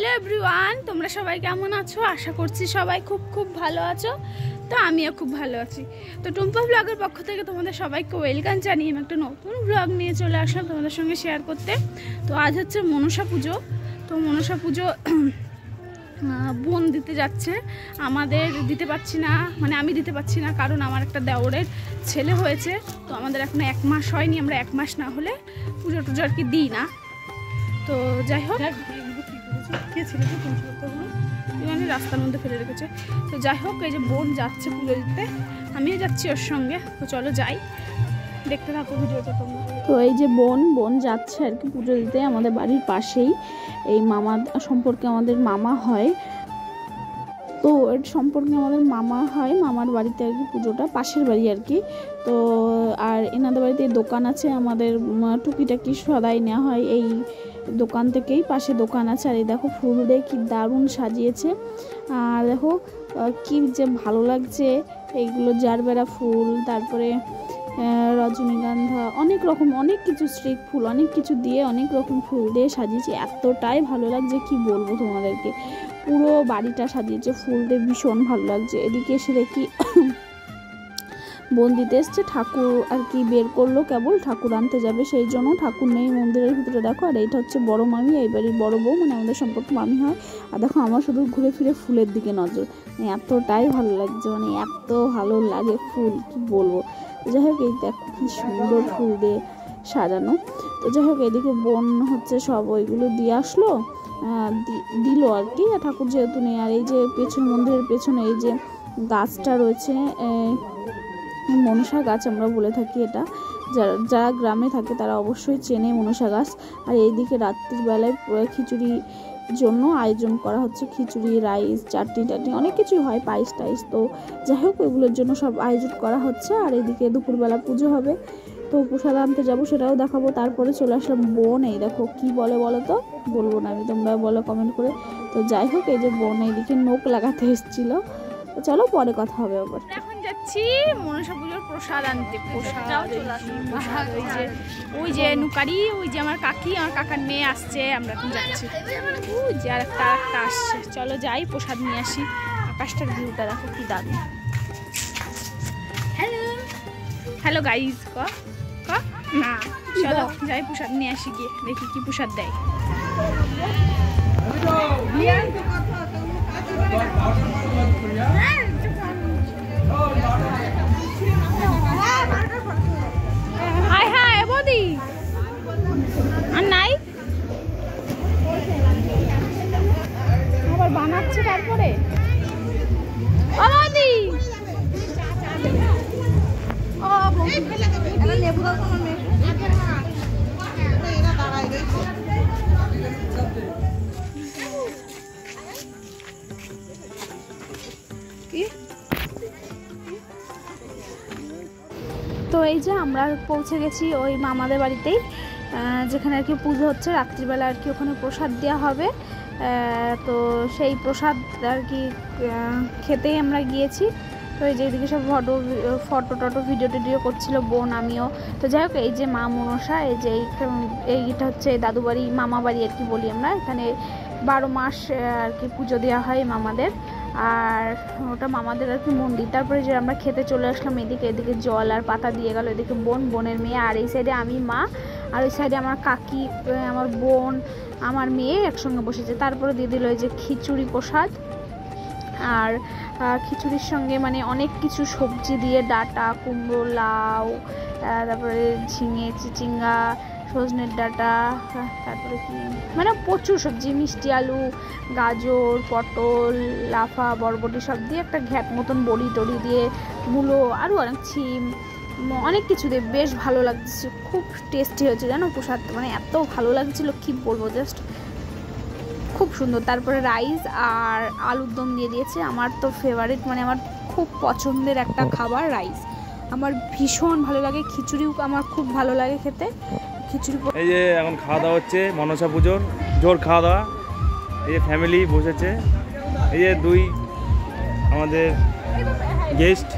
Hello everyone, তোমরা সবাই কেমন আছো? আশা করছি সবাই খুব খুব ভালো আছো। তো আমিও খুব ভালো আছি। তো টুম্পা ব্লগের পক্ষ থেকে তোমাদের সবাইকে ওয়েলকাম জানিয়ে আমি একটা নতুন ব্লগ নিয়ে চলে আসলাম তোমাদের সঙ্গে শেয়ার করতে। তো আজ হচ্ছে মনসা পুজো। তো মনসা পুজো বোন দিতে যাচ্ছে, আমাদের দিতে পারছি না, মানে আমি দিতে পারছি না, কারণ আমার একটা দেওরের ছেলে হয়েছে। তো আমাদের এখনো 1 মাস হয়নি, আমরা 1 মাস না হলে পুজো টুজো আর কি দিই না। তো যাই হোক, মানে রাস্তার মধ্যে ফেলে রেখেছে। তো যাই হোক, এই যে বোন যাচ্ছে পুজো দিতে, আমিও যাচ্ছি ওর সঙ্গে। তো চলো যাই, দেখতে থাকো ভিডিওটা তোমরা। তো এই যে বোন যাচ্ছে আর কি পুজো দিতে, আমাদের বাড়ির পাশেই। এই মামা সম্পর্কে আমাদের মামা হয়, তো এর সম্পর্কে আমাদের মামা হয়, মামার বাড়িতে আর কি পুজোটা, পাশের বাড়ি আর কি। তো আর এনাদের বাড়িতে দোকান আছে, আমাদের টুকিটাকি সদাই নেওয়া হয় এই দোকান থেকেই, পাশে দোকান আছে। আর এই দেখো ফুল দিয়ে কি দারুণ সাজিয়েছে, আর দেখো কি যে ভালো লাগছে এইগুলো, জারবেরা ফুল, তারপরে রজনীগন্ধা, অনেক রকম অনেক কিছু, স্ট্রিক ফুল, অনেক কিছু দিয়ে অনেক রকম ফুল দিয়ে সাজিয়েছে। এতটাই ভালো লাগছে কি বলবো তোমাদেরকে, পুরো বাড়িটা সাজিয়েছে ফুল দিয়ে, ভীষণ ভালো লাগছে। এদিকে এসে দেখি বোন দিতে এসছে, ঠাকুর আর কি বের করলো, কেবল ঠাকুর আনতে যাবে, সেই জন্য ঠাকুর নেই মন্দিরের ভিতরে। দেখো, আর এইটা হচ্ছে বড় মামি, এই বাড়ির বড় বউ, মানে আমাদের সম্পর্কে মামি হয়। আর দেখো আমার শুধু ঘুরে ফিরে ফুলের দিকে নজর, মানে এতটাই ভালো লাগছে, মানে এত ভালো লাগে ফুল কি বলবো। যাই হোক, এই দেখো কি সুন্দর ফুল দিয়ে সাজানো। তো যাই হোক, এদিকে বোন হচ্ছে সব ওইগুলো দিয়ে আসলো, দিল আর কি, ঠাকুর যেহেতু নেই। আর এই যে পেছন, মন্দিরের পেছনে এই যে গাছটা রয়েছে, মনসা গাছ আমরা বলে থাকি এটা, যারা গ্রামে থাকে তারা অবশ্যই চেনে মনসা গাছ। আর এইদিকে রাত্রির বেলায় খিচুড়ি জন্য আয়োজন করা হচ্ছে, খিচুড়ি, রাইস, চাটনি টাটনি অনেক কিছুই হয়, পায়েস টাইস। তো যাই হোক, ওইগুলোর জন্য সব আয়োজন করা হচ্ছে। আর এদিকে দুপুরবেলা পুজো হবে, তো প্রসাদ আনতে যাবো, সেটাও দেখাবো। তারপরে চলে আসলাম বোন, এই দেখো কি বলে বলো তো, বলবো না আমি, তোমরা বলো কমেন্ট করে। তো যাই হোক, এই যে বোন এইদিকে নোক লাগাতে এসেছিলো। চলো পরে কথা হবে আবার। এখন যাচ্ছি মনসা পুজোর প্রসাদ আনতে। প্রসাদ ওই যে নুকারি, ওই যে আমার কাকি, আমার কাকার মেয়ে আসছে, আমরা এখন যাচ্ছি। ওই যে আরেকটা আসছে, চলো যাই প্রসাদ নিয়ে আসি। আকাশটার ভিউটা দেখো কি দারুণ। হ্যালো গাইজ, না চলো যাই প্রসাদ নিয়ে আসি, গিয়ে দেখি কি প্রসাদ দেয়। হাই হাই বদি, আর নাই আবার বানাচ্ছে তারপরে। ও বদি, তো এই যে আমরা পৌঁছে গেছি ওই মামাদের বাড়িতেই, যেখানে আর কি পুজো হচ্ছে। রাত্রিবেলা আর কি ওখানে প্রসাদ দেওয়া হবে, তো সেই প্রসাদ আর কি খেতেই আমরা গিয়েছি। তো এই যে এদিকে সব ফটো টটো ভিডিও টিডিও করছিল বোন, আমিও। তো যাই হোক, এই যে মা মনসা, এই যে এইটা হচ্ছে দাদু বাড়ি, মামা বাড়ি আর কি বলি আমরা, এখানে 12 মাস আর কি পুজো দেওয়া হয় মামাদের, আর ওটা মামাদের আর কি মন্দির। তারপরে যে আমরা খেতে চলে আসলাম এদিকে জল আর পাতা দিয়ে গেল, এদিকে বোনের মেয়ে, আর এই সাইডে আমি, মা, আর ওই সাইডে আমার কাকি, আমার বোন, আমার মেয়ে একসঙ্গে বসেছে। তারপরে দিয়ে দিল এই যে খিচুড়ি প্রসাদ, আর খিচুড়ির সঙ্গে মানে অনেক কিছু সবজি দিয়ে, ডাঁটা, কুমড়ো, লাউ, তারপরে ঝিঙে, চিচিঙ্গা, সজনের ডাঁটা, তারপরে কি মানে প্রচুর সবজি, মিষ্টি আলু, গাজর, পটল, লাফা, বরবটি সব দিয়ে একটা ঘ্যাট মতন, বড়ি টড়ি দিয়ে, মূলো, আরও অনেক ছিম, অনেক কিছু দিয়ে বেশ ভালো লাগছে, খুব টেস্টি হয়েছে জানো প্রসাদ, মানে এত ভালো লাগছিল কি বলবো, জাস্ট খুব সুন্দর। তারপরে রাইস আর আলুর দম দিয়ে দিয়েছে, আমার তো ফেভারিট, মানে আমার খুব পছন্দের একটা খাবার রাইস, আমার ভীষণ ভালো লাগে। খিচুড়িও আমার খুব ভালো লাগে খেতে, খিচুড়ি। এই যে এখন খাওয়া দাওয়া হচ্ছে মনসা পুজোর, জোর খাওয়া দাওয়া। এই যে ফ্যামিলি বসেছে, এই যে দুই আমাদের গেস্ট,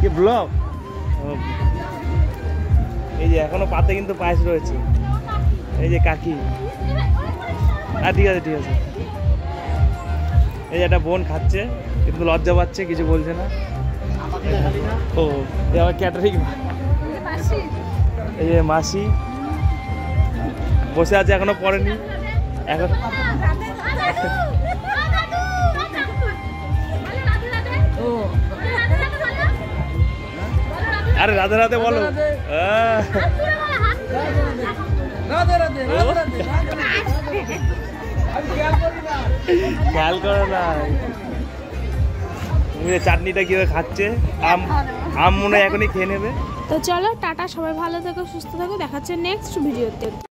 কি ব্লগ, এই যে এখনো পাতে কিন্তু পায়েস রয়েছে, এই যে কাকি ঠিক আছে ঠিক আছে। এই যে একটা বোন খাচ্ছে কিন্তু লজ্জা পাচ্ছে, কিছু বলছে না। ও এই আবার ক্যাটারিং। এই যে মাসি বসে আছে, এখনো পড়েনি এখন। আরে রাধে রাধে বলো। খেয়াল করো না তুমি চাটনিটা কিভাবে খাচ্ছে। আম মনে হয় এখনই খেয়ে নেবে। তো চলো টাটা, সবাই ভালো থেকো, সুস্থ থাকো, দেখাচ্ছে নেক্সট ভিডিওতে।